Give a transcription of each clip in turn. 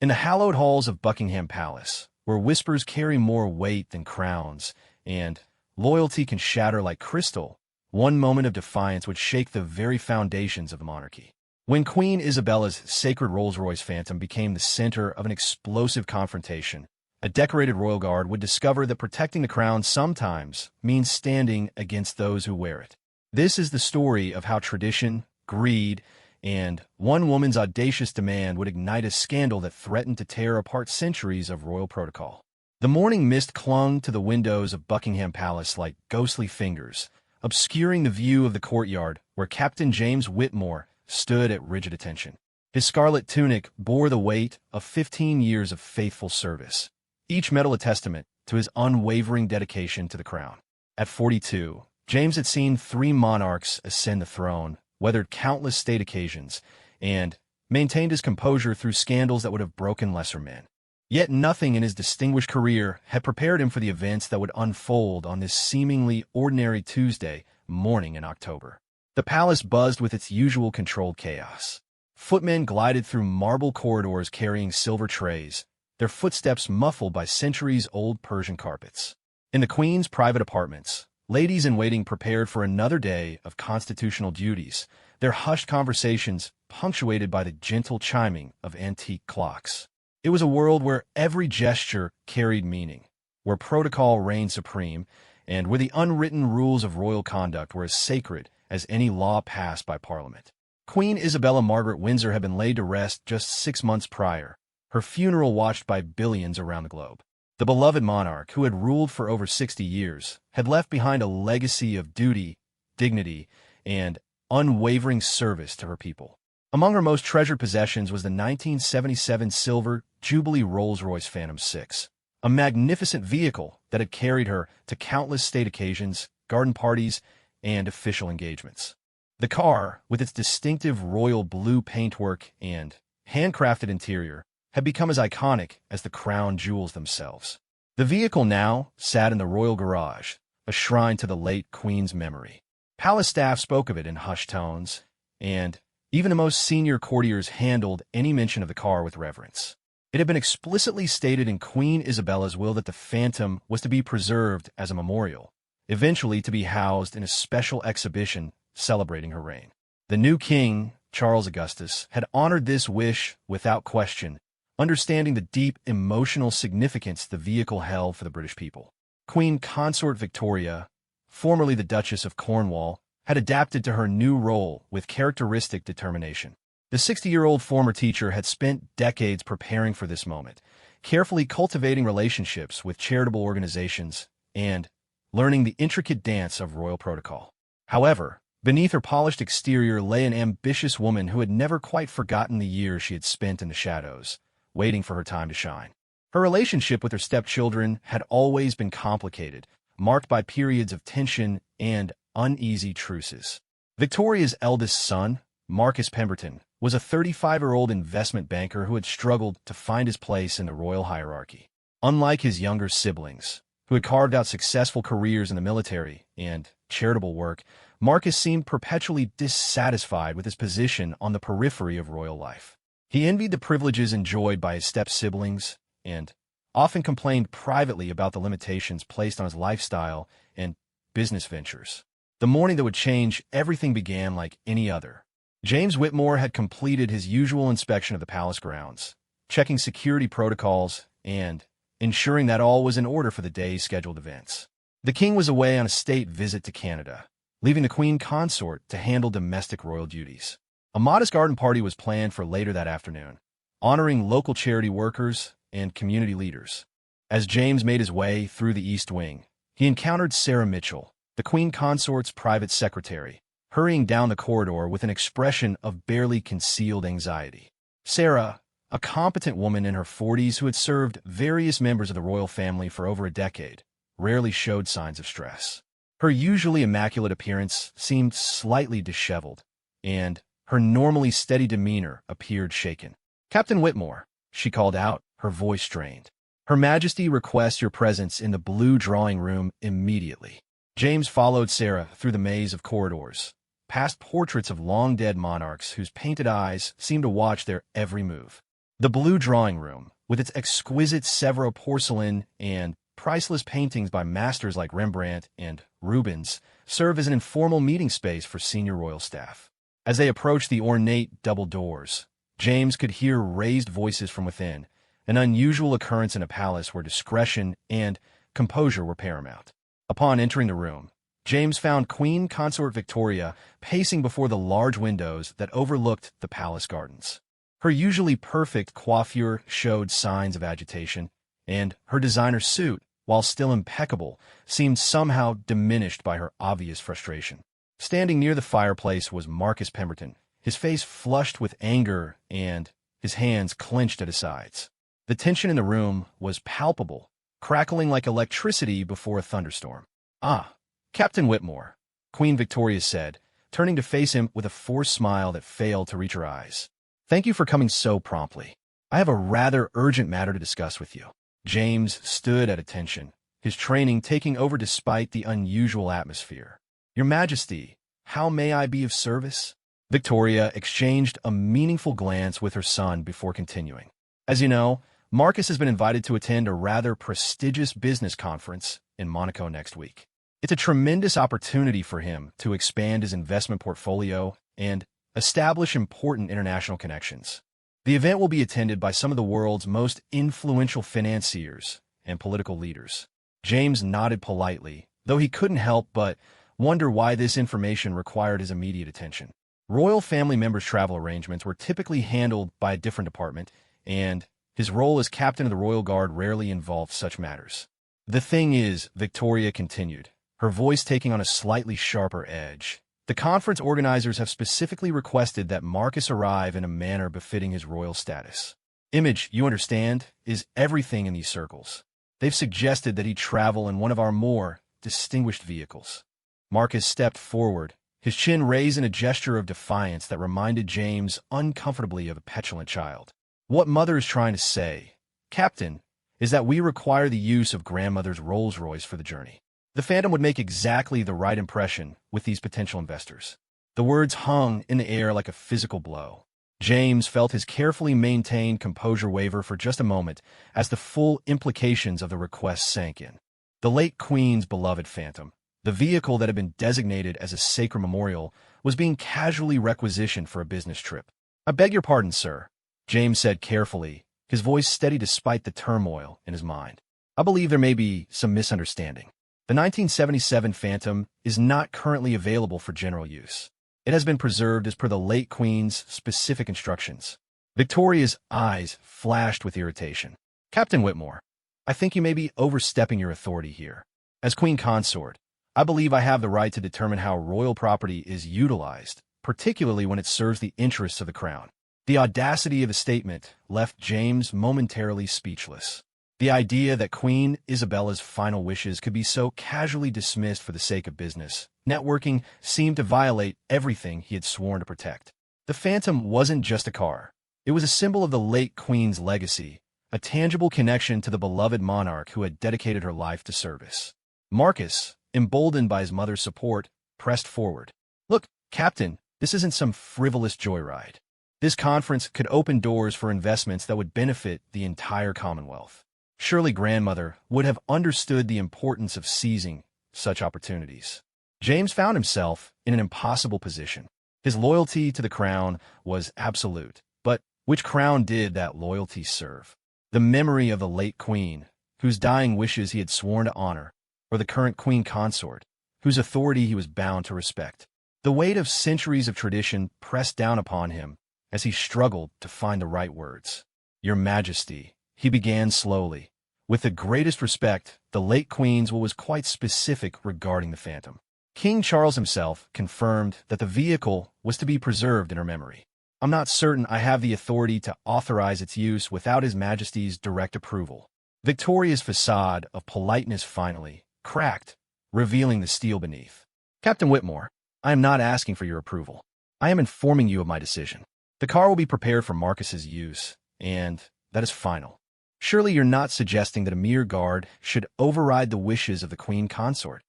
In the hallowed halls of Buckingham Palace, where whispers carry more weight than crowns, and loyalty can shatter like crystal, one moment of defiance would shake the very foundations of the monarchy. When Queen Isabella's sacred Rolls-Royce Phantom became the center of an explosive confrontation, a decorated royal guard would discover that protecting the crown sometimes means standing against those who wear it. This is the story of how tradition, greed, and one woman's audacious demand would ignite a scandal that threatened to tear apart centuries of royal protocol. The morning mist clung to the windows of Buckingham Palace like ghostly fingers, obscuring the view of the courtyard where Captain James Whitmore stood at rigid attention. His scarlet tunic bore the weight of 15 years of faithful service, each medal a testament to his unwavering dedication to the crown. At 42, James had seen 3 monarchs ascend the throne, weathered countless state occasions, and maintained his composure through scandals that would have broken lesser men. Yet nothing in his distinguished career had prepared him for the events that would unfold on this seemingly ordinary Tuesday morning in October. The palace buzzed with its usual controlled chaos. Footmen glided through marble corridors carrying silver trays, their footsteps muffled by centuries-old Persian carpets. In the Queen's private apartments, ladies-in-waiting prepared for another day of constitutional duties, their hushed conversations punctuated by the gentle chiming of antique clocks. It was a world where every gesture carried meaning, where protocol reigned supreme, and where the unwritten rules of royal conduct were as sacred as any law passed by Parliament. Queen Isabella Margaret Windsor had been laid to rest just 6 months prior, her funeral watched by billions around the globe. The beloved monarch, who had ruled for over 60 years, had left behind a legacy of duty, dignity, and unwavering service to her people. Among her most treasured possessions was the 1977 silver Jubilee Rolls-Royce Phantom 6, a magnificent vehicle that had carried her to countless state occasions, garden parties, and official engagements. The car, with its distinctive royal blue paintwork and handcrafted interior, had become as iconic as the crown jewels themselves. The vehicle now sat in the royal garage, a shrine to the late Queen's memory. Palace staff spoke of it in hushed tones, and even the most senior courtiers handled any mention of the car with reverence. It had been explicitly stated in Queen Isabella's will that the Phantom was to be preserved as a memorial, eventually to be housed in a special exhibition celebrating her reign. The new king, Charles Augustus, had honored this wish without question, understanding the deep emotional significance the vehicle held for the British people. Queen Consort Victoria, formerly the Duchess of Cornwall, had adapted to her new role with characteristic determination. The 60-year-old former teacher had spent decades preparing for this moment, carefully cultivating relationships with charitable organizations and learning the intricate dance of royal protocol. However, beneath her polished exterior lay an ambitious woman who had never quite forgotten the years she had spent in the shadows, waiting for her time to shine. Her relationship with her stepchildren had always been complicated, marked by periods of tension and uneasy truces. Victoria's eldest son, Marcus Pemberton, was a 35-year-old investment banker who had struggled to find his place in the royal hierarchy. Unlike his younger siblings, who had carved out successful careers in the military and charitable work, Marcus seemed perpetually dissatisfied with his position on the periphery of royal life. He envied the privileges enjoyed by his step-siblings and often complained privately about the limitations placed on his lifestyle and business ventures. The morning that would change everything began like any other. James Whitmore had completed his usual inspection of the palace grounds, checking security protocols and ensuring that all was in order for the day's scheduled events. The king was away on a state visit to Canada, leaving the Queen Consort to handle domestic royal duties. A modest garden party was planned for later that afternoon, honoring local charity workers and community leaders. As James made his way through the East Wing, he encountered Sarah Mitchell, the Queen Consort's private secretary, hurrying down the corridor with an expression of barely concealed anxiety. Sarah, a competent woman in her 40s who had served various members of the royal family for over a decade, rarely showed signs of stress. Her usually immaculate appearance seemed slightly disheveled, and her normally steady demeanor appeared shaken. "Captain Whitmore," she called out, her voice strained. "Her Majesty requests your presence in the blue drawing room immediately." James followed Sarah through the maze of corridors, past portraits of long-dead monarchs whose painted eyes seemed to watch their every move. The blue drawing room, with its exquisite Sèvres porcelain and priceless paintings by masters like Rembrandt and Rubens, serve as an informal meeting space for senior royal staff. As they approached the ornate double doors, James could hear raised voices from within, an unusual occurrence in a palace where discretion and composure were paramount. Upon entering the room, James found Queen Consort Victoria pacing before the large windows that overlooked the palace gardens. Her usually perfect coiffure showed signs of agitation, and her designer suit, while still impeccable, seemed somehow diminished by her obvious frustration. Standing near the fireplace was Marcus Pemberton, his face flushed with anger and his hands clenched at his sides. The tension in the room was palpable, crackling like electricity before a thunderstorm. "Ah, Captain Whitmore," Queen Victoria said, turning to face him with a forced smile that failed to reach her eyes. "Thank you for coming so promptly. I have a rather urgent matter to discuss with you." James stood at attention, his training taking over despite the unusual atmosphere. "Your Majesty, how may I be of service?" Victoria exchanged a meaningful glance with her son before continuing. "As you know, Marcus has been invited to attend a rather prestigious business conference in Monaco next week. It's a tremendous opportunity for him to expand his investment portfolio and establish important international connections. The event will be attended by some of the world's most influential financiers and political leaders." James nodded politely, though he couldn't help but wonder why this information required his immediate attention. Royal family members' travel arrangements were typically handled by a different department, and his role as captain of the Royal Guard rarely involved such matters. "The thing is," Victoria continued, her voice taking on a slightly sharper edge, "the conference organizers have specifically requested that Marcus arrive in a manner befitting his royal status. Image, you understand, is everything in these circles. They've suggested that he travel in one of our more distinguished vehicles." Marcus stepped forward, his chin raised in a gesture of defiance that reminded James uncomfortably of a petulant child. "What Mother is trying to say, Captain, is that we require the use of Grandmother's Rolls-Royce for the journey. The Phantom would make exactly the right impression with these potential investors." The words hung in the air like a physical blow. James felt his carefully maintained composure waver for just a moment as the full implications of the request sank in. The late Queen's beloved Phantom, the vehicle that had been designated as a sacred memorial, was being casually requisitioned for a business trip. "I beg your pardon, sir," James said carefully, his voice steady despite the turmoil in his mind. "I believe there may be some misunderstanding. The 1977 Phantom is not currently available for general use. It has been preserved as per the late Queen's specific instructions." Victoria's eyes flashed with irritation. "Captain Whitmore, I think you may be overstepping your authority here. As Queen Consort, I believe I have the right to determine how royal property is utilized, particularly when it serves the interests of the crown." The audacity of the statement left James momentarily speechless. The idea that Queen Isabella's final wishes could be so casually dismissed for the sake of business networking seemed to violate everything he had sworn to protect. The Phantom wasn't just a car. It was a symbol of the late Queen's legacy, a tangible connection to the beloved monarch who had dedicated her life to service. Marcus, emboldened by his mother's support, pressed forward. "Look, Captain, this isn't some frivolous joyride. This conference could open doors for investments that would benefit the entire Commonwealth. Surely Grandmother would have understood the importance of seizing such opportunities." James found himself in an impossible position. His loyalty to the crown was absolute, but which crown did that loyalty serve? The memory of the late Queen, whose dying wishes he had sworn to honor, or the current Queen Consort, whose authority he was bound to respect? The weight of centuries of tradition pressed down upon him as he struggled to find the right words. "Your Majesty," he began slowly. With the greatest respect, the late Queen's will was quite specific regarding the Phantom. King Charles himself confirmed that the vehicle was to be preserved in her memory. "I'm not certain I have the authority to authorize its use without His Majesty's direct approval." Victoria's facade of politeness finally cracked, revealing the steel beneath. "Captain Whitmore, I am not asking for your approval. I am informing you of my decision. The car will be prepared for Marcus's use, and that is final. Surely you're not suggesting that a mere guard should override the wishes of the Queen Consort?"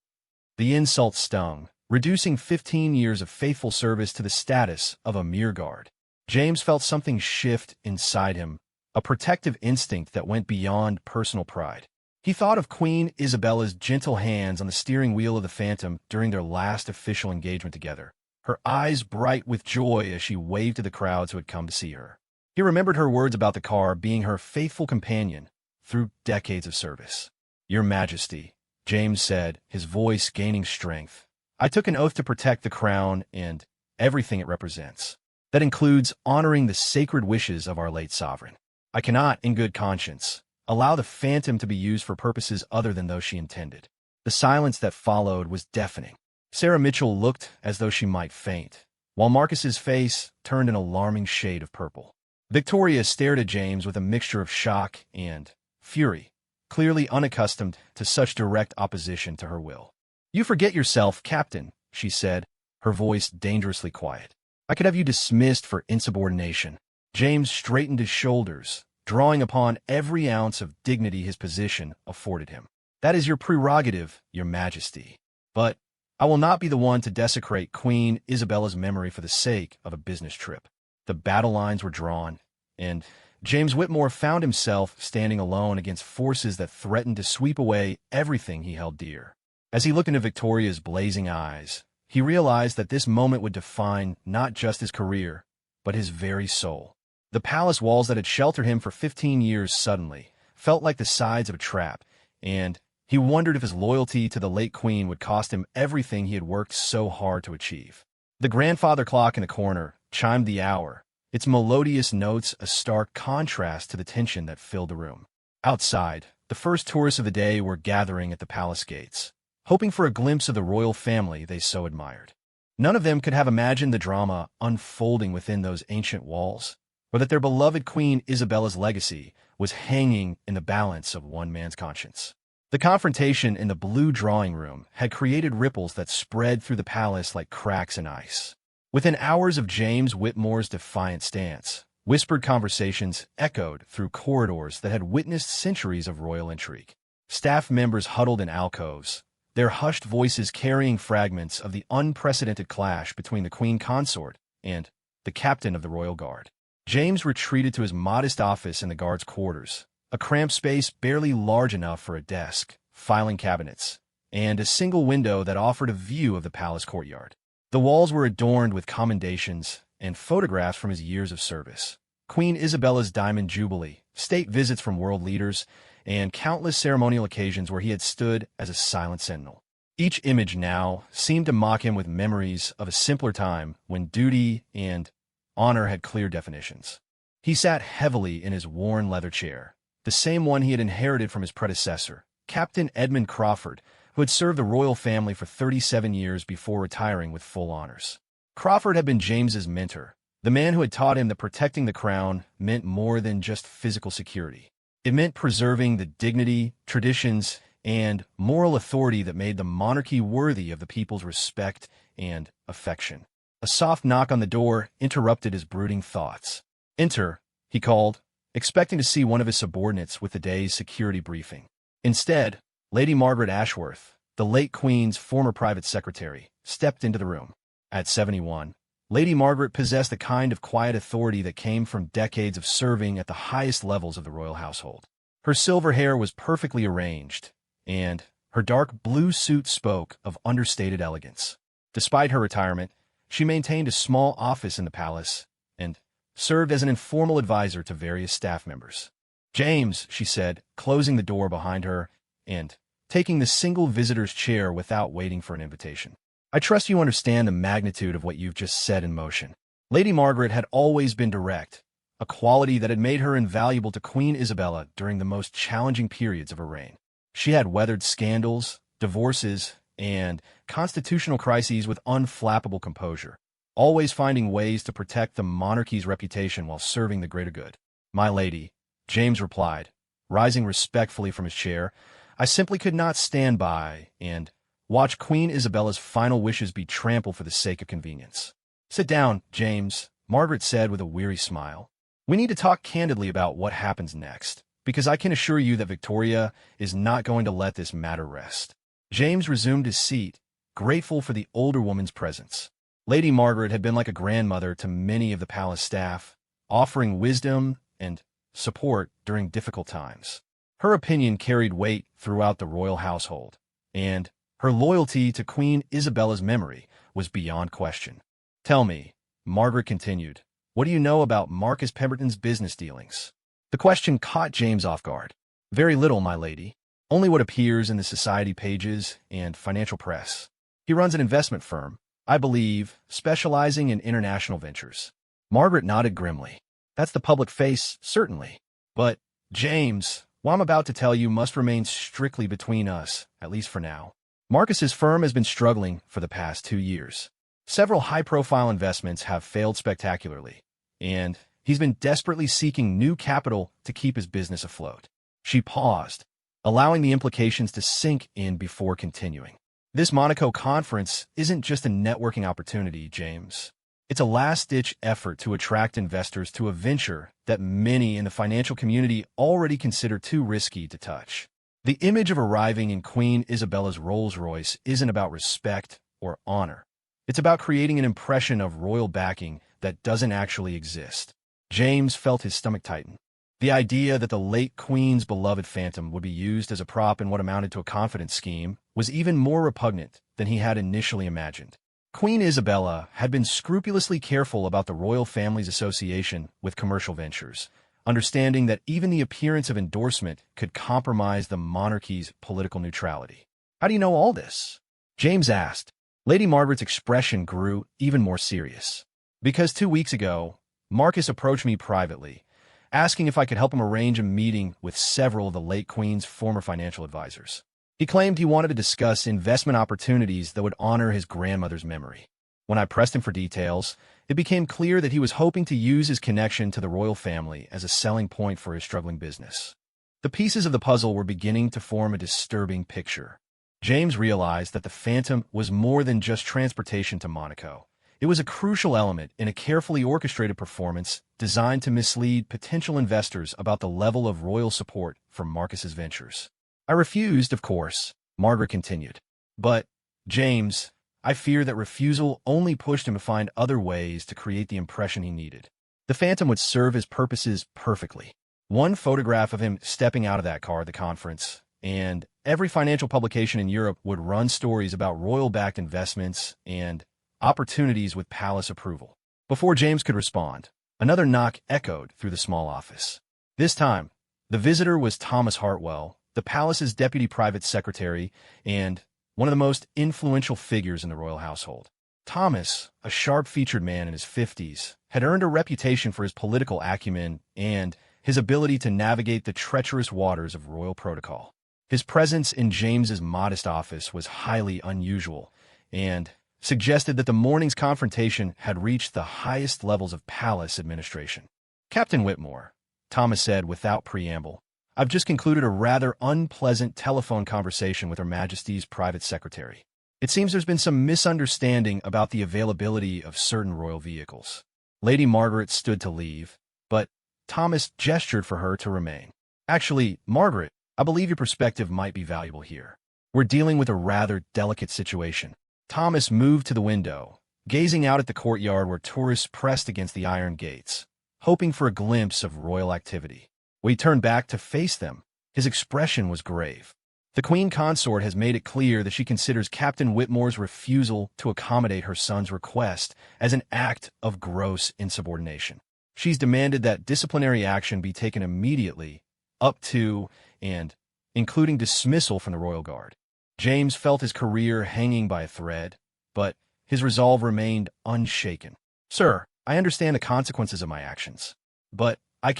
The insult stung, reducing 15 years of faithful service to the status of a mere guard. James felt something shift inside him, a protective instinct that went beyond personal pride. He thought of Queen Isabella's gentle hands on the steering wheel of the Phantom during their last official engagement together, her eyes bright with joy as she waved to the crowds who had come to see her. He remembered her words about the car being her faithful companion through decades of service. "Your Majesty," James said, his voice gaining strength, "I took an oath to protect the crown and everything it represents. That includes honoring the sacred wishes of our late sovereign. I cannot, in good conscience, allow the Phantom to be used for purposes other than those she intended." The silence that followed was deafening. Sarah Mitchell looked as though she might faint, while Marcus's face turned an alarming shade of purple. Victoria stared at James with a mixture of shock and fury, clearly unaccustomed to such direct opposition to her will. "You forget yourself, Captain," she said, her voice dangerously quiet. "I could have you dismissed for insubordination." James straightened his shoulders, drawing upon every ounce of dignity his position afforded him. "That is your prerogative, Your Majesty. But I will not be the one to desecrate Queen Isabella's memory for the sake of a business trip." The battle lines were drawn, and James Whitmore found himself standing alone against forces that threatened to sweep away everything he held dear. As he looked into Victoria's blazing eyes, he realized that this moment would define not just his career, but his very soul. The palace walls that had sheltered him for 15 years suddenly felt like the sides of a trap, and he wondered if his loyalty to the late queen would cost him everything he had worked so hard to achieve. The grandfather clock in the corner chimed the hour, its melodious notes a stark contrast to the tension that filled the room. Outside, the first tourists of the day were gathering at the palace gates, hoping for a glimpse of the royal family they so admired. None of them could have imagined the drama unfolding within those ancient walls, or that their beloved Queen Isabella's legacy was hanging in the balance of one man's conscience. The confrontation in the blue drawing room had created ripples that spread through the palace like cracks in ice. Within hours of James Whitmore's defiant stance, whispered conversations echoed through corridors that had witnessed centuries of royal intrigue. Staff members huddled in alcoves, their hushed voices carrying fragments of the unprecedented clash between the Queen Consort and the captain of the Royal Guard. James retreated to his modest office in the guard's quarters, a cramped space barely large enough for a desk, filing cabinets, and a single window that offered a view of the palace courtyard. The walls were adorned with commendations and photographs from his years of service. Queen Isabella's Diamond Jubilee, state visits from world leaders, and countless ceremonial occasions where he had stood as a silent sentinel. Each image now seemed to mock him with memories of a simpler time when duty and honor had clear definitions. He sat heavily in his worn leather chair, the same one he had inherited from his predecessor, Captain Edmund Crawford, who had served the royal family for 37 years before retiring with full honors. Crawford had been James's mentor, the man who had taught him that protecting the crown meant more than just physical security. It meant preserving the dignity, traditions, and moral authority that made the monarchy worthy of the people's respect and affection. A soft knock on the door interrupted his brooding thoughts. "Enter," he called, expecting to see one of his subordinates with the day's security briefing. Instead, Lady Margaret Ashworth, the late Queen's former private secretary, stepped into the room. At 71, Lady Margaret possessed the kind of quiet authority that came from decades of serving at the highest levels of the royal household. Her silver hair was perfectly arranged, and her dark blue suit spoke of understated elegance. Despite her retirement, she maintained a small office in the palace and served as an informal advisor to various staff members. "James," she said, closing the door behind her and taking the single visitor's chair without waiting for an invitation. "I trust you understand the magnitude of what you've just set in motion." Lady Margaret had always been direct, a quality that had made her invaluable to Queen Isabella during the most challenging periods of her reign. She had weathered scandals, divorces, and constitutional crises with unflappable composure, always finding ways to protect the monarchy's reputation while serving the greater good. "My lady," James replied, rising respectfully from his chair, "I simply could not stand by and watch Queen Isabella's final wishes be trampled for the sake of convenience." "Sit down, James," Margaret said with a weary smile. "We need to talk candidly about what happens next, because I can assure you that Victoria is not going to let this matter rest." James resumed his seat, grateful for the older woman's presence. Lady Margaret had been like a grandmother to many of the palace staff, offering wisdom and support during difficult times. Her opinion carried weight throughout the royal household, and her loyalty to Queen Isabella's memory was beyond question. "Tell me," Margaret continued, "what do you know about Marcus Pemberton's business dealings?" The question caught James off guard. "Very little, my lady. Only what appears in the society pages and financial press. He runs an investment firm, I believe, specializing in international ventures." Margaret nodded grimly. "That's the public face, certainly. But, James, what I'm about to tell you must remain strictly between us, at least for now. Marcus's firm has been struggling for the past 2 years. Several high-profile investments have failed spectacularly, and he's been desperately seeking new capital to keep his business afloat." She paused, allowing the implications to sink in before continuing. "This Monaco conference isn't just a networking opportunity, James. It's a last-ditch effort to attract investors to a venture that many in the financial community already consider too risky to touch. The image of arriving in Queen Isabella's Rolls-Royce isn't about respect or honor. It's about creating an impression of royal backing that doesn't actually exist." James felt his stomach tighten. The idea that the late Queen's beloved phantom would be used as a prop in what amounted to a confidence scheme was even more repugnant than he had initially imagined. Queen Isabella had been scrupulously careful about the royal family's association with commercial ventures, understanding that even the appearance of endorsement could compromise the monarchy's political neutrality. "How do you know all this?" James asked. Lady Margaret's expression grew even more serious. "Because 2 weeks ago, Marcus approached me privately, asking if I could help him arrange a meeting with several of the late Queen's former financial advisors. He claimed he wanted to discuss investment opportunities that would honor his grandmother's memory. When I pressed him for details, it became clear that he was hoping to use his connection to the royal family as a selling point for his struggling business." The pieces of the puzzle were beginning to form a disturbing picture. James realized that the phantom was more than just transportation to Monaco. It was a crucial element in a carefully orchestrated performance designed to mislead potential investors about the level of royal support for Marcus's ventures. "I refused, of course," Margaret continued. "But, James, I fear that refusal only pushed him to find other ways to create the impression he needed. The phantom would serve his purposes perfectly. One photograph of him stepping out of that car at the conference, and every financial publication in Europe would run stories about royal-backed investments and opportunities with palace approval." Before James could respond, another knock echoed through the small office. This time, the visitor was Thomas Hartwell, the palace's deputy private secretary and one of the most influential figures in the royal household. Thomas, a sharp-featured man in his 50s, had earned a reputation for his political acumen and his ability to navigate the treacherous waters of royal protocol. His presence in James's modest office was highly unusual and suggested that the morning's confrontation had reached the highest levels of palace administration. "Captain Whitmore," Thomas said without preamble, "I've just concluded a rather unpleasant telephone conversation with Her Majesty's private secretary. It seems there's been some misunderstanding about the availability of certain royal vehicles." Lady Margaret stood to leave, but Thomas gestured for her to remain. "Actually, Margaret, I believe your perspective might be valuable here. We're dealing with a rather delicate situation." Thomas moved to the window, gazing out at the courtyard where tourists pressed against the iron gates, hoping for a glimpse of royal activity. When he turned back to face them, his expression was grave. "The Queen Consort has made it clear that she considers Captain Whitmore's refusal to accommodate her son's request as an act of gross insubordination. She's demanded that disciplinary action be taken immediately, up to and including dismissal from the Royal Guard." James felt his career hanging by a thread, but his resolve remained unshaken. "Sir, I understand the consequences of my actions, but I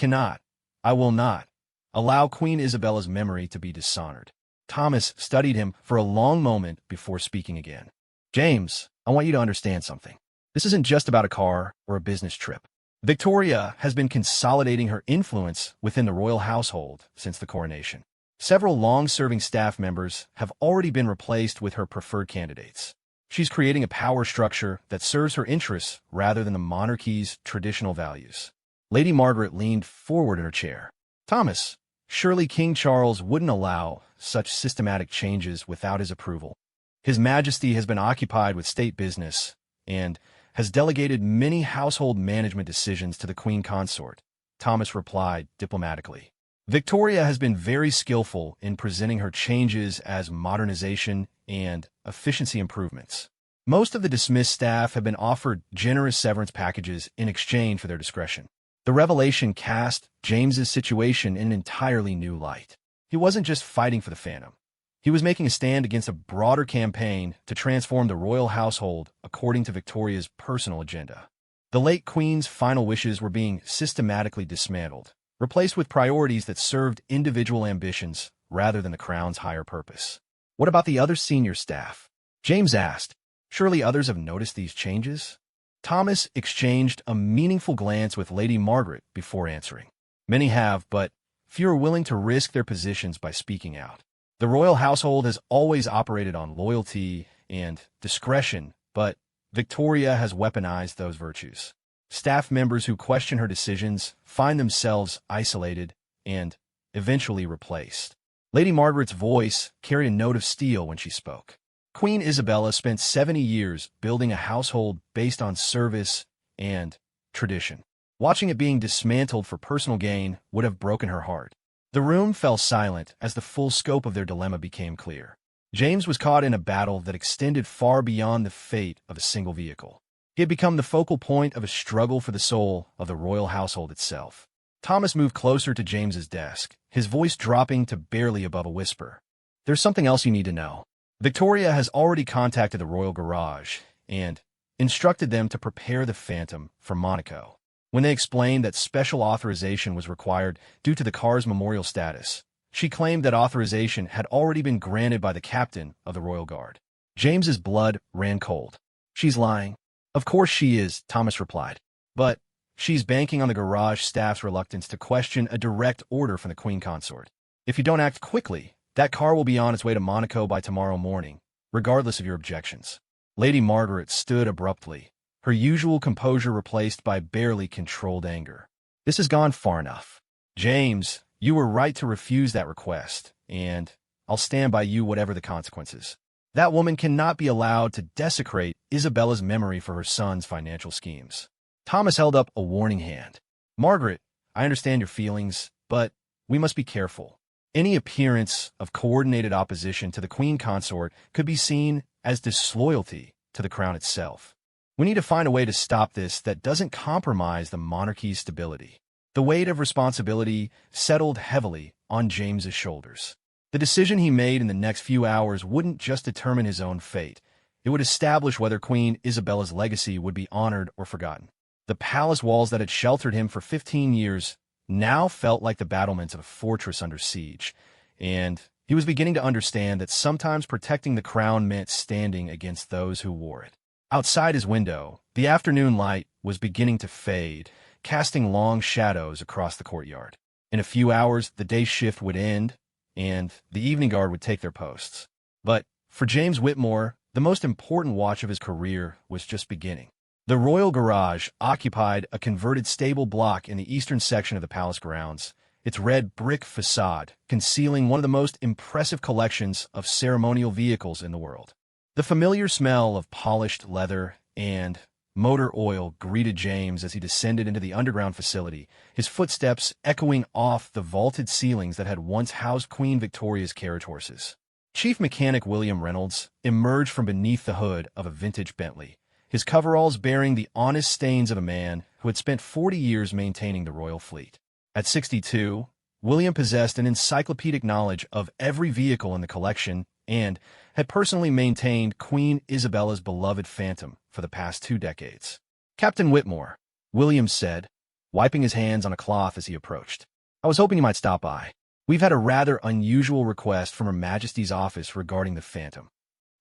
will not, allow Queen Isabella's memory to be dishonored." Thomas studied him for a long moment before speaking again. "James, I want you to understand something. This isn't just about a car or a business trip. Victoria has been consolidating her influence within the royal household since the coronation. Several long-serving staff members have already been replaced with her preferred candidates. She's creating a power structure that serves her interests rather than the monarchy's traditional values." Lady Margaret leaned forward in her chair. "Thomas, surely King Charles wouldn't allow such systematic changes without his approval. His Majesty has been occupied with state business and has delegated many household management decisions to the Queen Consort, Thomas replied diplomatically. Victoria has been very skillful in presenting her changes as modernization and efficiency improvements. Most of the dismissed staff have been offered generous severance packages in exchange for their discretion. The revelation cast James's situation in an entirely new light. He wasn't just fighting for the Phantom. He was making a stand against a broader campaign to transform the royal household according to Victoria's personal agenda. The late Queen's final wishes were being systematically dismantled, replaced with priorities that served individual ambitions rather than the Crown's higher purpose. What about the other senior staff? James asked. Surely others have noticed these changes? Thomas exchanged a meaningful glance with Lady Margaret before answering. Many have, but few are willing to risk their positions by speaking out. The royal household has always operated on loyalty and discretion, but Victoria has weaponized those virtues. Staff members who question her decisions find themselves isolated and eventually replaced. Lady Margaret's voice carried a note of steel when she spoke. Queen Isabella spent 70 years building a household based on service and tradition. Watching it being dismantled for personal gain would have broken her heart. The room fell silent as the full scope of their dilemma became clear. James was caught in a battle that extended far beyond the fate of a single vehicle. He had become the focal point of a struggle for the soul of the royal household itself. Thomas moved closer to James's desk, his voice dropping to barely above a whisper. There's something else you need to know. Victoria has already contacted the royal garage and instructed them to prepare the Phantom for Monaco. When they explained that special authorization was required due to the car's memorial status, she claimed that authorization had already been granted by the captain of the Royal Guard. James's blood ran cold. She's lying. Of course she is, Thomas replied. But she's banking on the garage staff's reluctance to question a direct order from the Queen Consort. If you don't act quickly, that car will be on its way to Monaco by tomorrow morning, regardless of your objections. Lady Margaret stood abruptly, her usual composure replaced by barely controlled anger. This has gone far enough. James, you were right to refuse that request, and I'll stand by you whatever the consequences. That woman cannot be allowed to desecrate Isabella's memory for her son's financial schemes. Thomas held up a warning hand. Margaret, I understand your feelings, but we must be careful. Any appearance of coordinated opposition to the Queen Consort could be seen as disloyalty to the Crown itself. We need to find a way to stop this that doesn't compromise the monarchy's stability. The weight of responsibility settled heavily on James's shoulders. The decision he made in the next few hours wouldn't just determine his own fate. It would establish whether Queen Isabella's legacy would be honored or forgotten. The palace walls that had sheltered him for 15 years now felt like the battlements of a fortress under siege, and he was beginning to understand that sometimes protecting the crown meant standing against those who wore it. Outside his window, the afternoon light was beginning to fade, casting long shadows across the courtyard. In a few hours, the day shift would end, and the evening guard would take their posts. But for James Whitmore, the most important watch of his career was just beginning. The Royal Garage occupied a converted stable block in the eastern section of the palace grounds, its red brick facade concealing one of the most impressive collections of ceremonial vehicles in the world. The familiar smell of polished leather and motor oil greeted James as he descended into the underground facility, his footsteps echoing off the vaulted ceilings that had once housed Queen Victoria's carriage horses. Chief Mechanic William Reynolds emerged from beneath the hood of a vintage Bentley, his coveralls bearing the honest stains of a man who had spent 40 years maintaining the royal fleet. At 62, William possessed an encyclopedic knowledge of every vehicle in the collection and had personally maintained Queen Isabella's beloved Phantom for the past 2 decades. Captain Whitmore, William said, wiping his hands on a cloth as he approached. I was hoping you might stop by. We've had a rather unusual request from Her Majesty's office regarding the Phantom.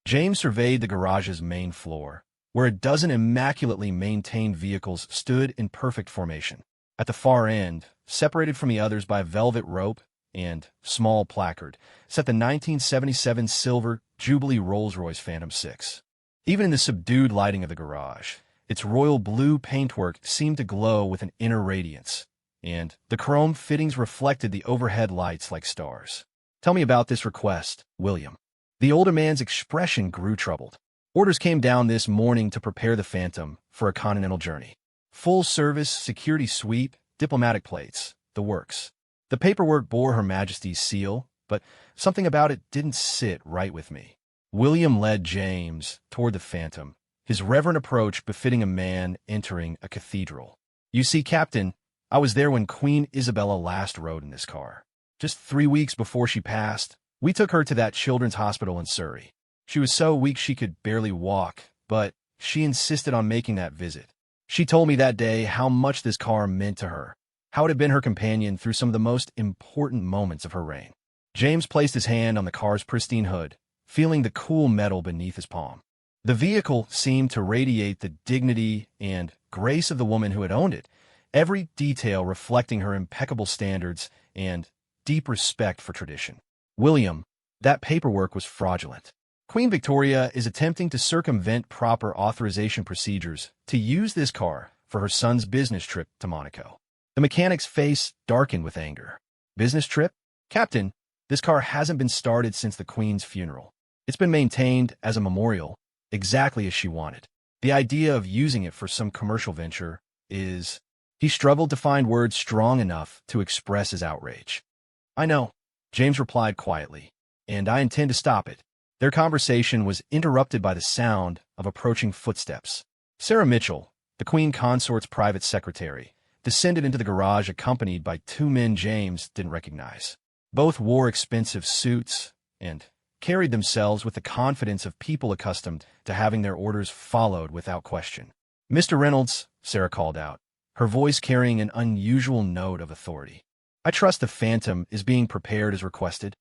James surveyed the garage's main floor, where a dozen immaculately maintained vehicles stood in perfect formation. At the far end, separated from the others by a velvet rope and small placard, sat the 1977 silver Jubilee Rolls-Royce Phantom 6. Even in the subdued lighting of the garage, its royal blue paintwork seemed to glow with an inner radiance, and the chrome fittings reflected the overhead lights like stars. Tell me about this request, William. The older man's expression grew troubled. Orders came down this morning to prepare the Phantom for a continental journey. Full-service security sweep diplomatic plates, the works. The paperwork bore Her Majesty's seal, but something about it didn't sit right with me. William led James toward the Phantom, his reverent approach befitting a man entering a cathedral. You see, Captain, I was there when Queen Isabella last rode in this car. Just 3 weeks before she passed, we took her to that children's hospital in Surrey. She was so weak she could barely walk, but she insisted on making that visit. She told me that day how much this car meant to her, how it had been her companion through some of the most important moments of her reign. James placed his hand on the car's pristine hood, feeling the cool metal beneath his palm. The vehicle seemed to radiate the dignity and grace of the woman who had owned it, every detail reflecting her impeccable standards and deep respect for tradition. William, that paperwork was fraudulent. Queen Victoria is attempting to circumvent proper authorization procedures to use this car for her son's business trip to Monaco. The mechanic's face darkened with anger. Business trip? Captain, this car hasn't been started since the Queen's funeral. It's been maintained as a memorial, exactly as she wanted. The idea of using it for some commercial venture is... He struggled to find words strong enough to express his outrage. I know, James replied quietly, and I intend to stop it. Their conversation was interrupted by the sound of approaching footsteps. Sarah Mitchell, the Queen Consort's private secretary, descended into the garage accompanied by 2 men James didn't recognize. Both wore expensive suits and carried themselves with the confidence of people accustomed to having their orders followed without question. Mr. Reynolds, Sarah called out, her voice carrying an unusual note of authority. I trust the Phantom is being prepared as requested.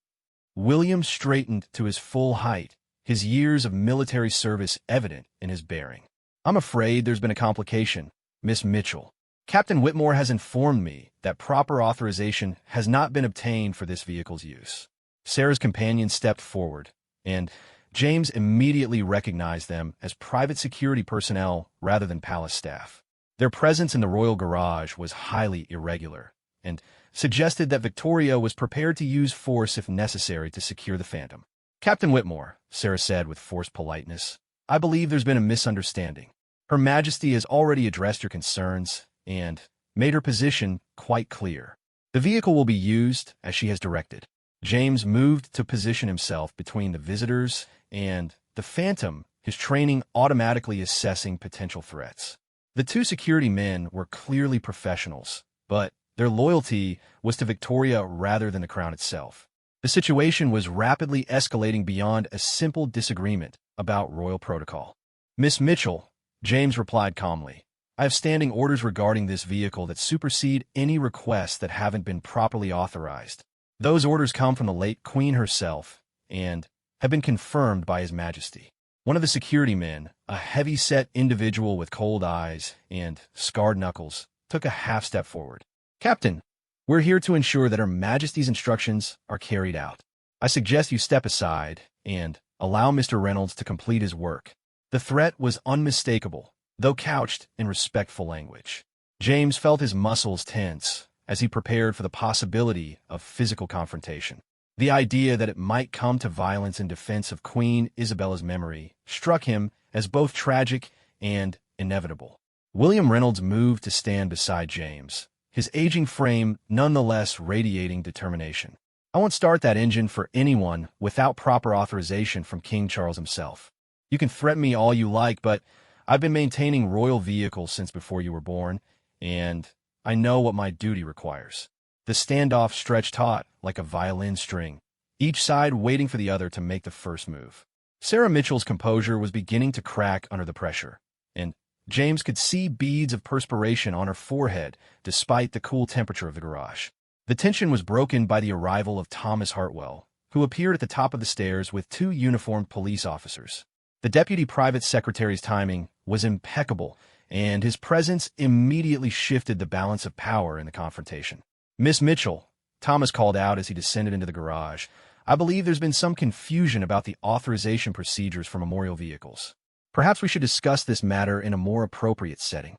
William straightened to his full height, his years of military service evident in his bearing. I'm afraid there's been a complication, Miss Mitchell. Captain Whitmore has informed me that proper authorization has not been obtained for this vehicle's use. Sarah's companion stepped forward, and James immediately recognized them as private security personnel rather than palace staff. Their presence in the royal garage was highly irregular, and suggested that Victoria was prepared to use force if necessary to secure the Phantom. Captain Whitmore, Sarah said with forced politeness, I believe there's been a misunderstanding. Her Majesty has already addressed your concerns and made her position quite clear. The vehicle will be used as she has directed. James moved to position himself between the visitors and the Phantom, his training automatically assessing potential threats. The 2 security men were clearly professionals, but their loyalty was to Victoria rather than the crown itself. The situation was rapidly escalating beyond a simple disagreement about royal protocol. Miss Mitchell, James replied calmly, I have standing orders regarding this vehicle that supersede any requests that haven't been properly authorized. Those orders come from the late Queen herself and have been confirmed by His Majesty. One of the security men, a heavy-set individual with cold eyes and scarred knuckles, took a half-step forward. Captain, we're here to ensure that Her Majesty's instructions are carried out. I suggest you step aside and allow Mr. Reynolds to complete his work. The threat was unmistakable, though couched in respectful language. James felt his muscles tense as he prepared for the possibility of physical confrontation. The idea that it might come to violence in defense of Queen Isabella's memory struck him as both tragic and inevitable. William Reynolds moved to stand beside James, his aging frame nonetheless radiating determination. I won't start that engine for anyone without proper authorization from King Charles himself. You can threaten me all you like, but I've been maintaining royal vehicles since before you were born, and I know what my duty requires. The standoff stretched taut like a violin string, each side waiting for the other to make the first move. Sarah Mitchell's composure was beginning to crack under the pressure, and James could see beads of perspiration on her forehead despite the cool temperature of the garage. The tension was broken by the arrival of Thomas Hartwell, who appeared at the top of the stairs with 2 uniformed police officers. The deputy private secretary's timing was impeccable, and his presence immediately shifted the balance of power in the confrontation. Miss Mitchell, Thomas called out as he descended into the garage, I believe there's been some confusion about the authorization procedures for memorial vehicles. Perhaps we should discuss this matter in a more appropriate setting.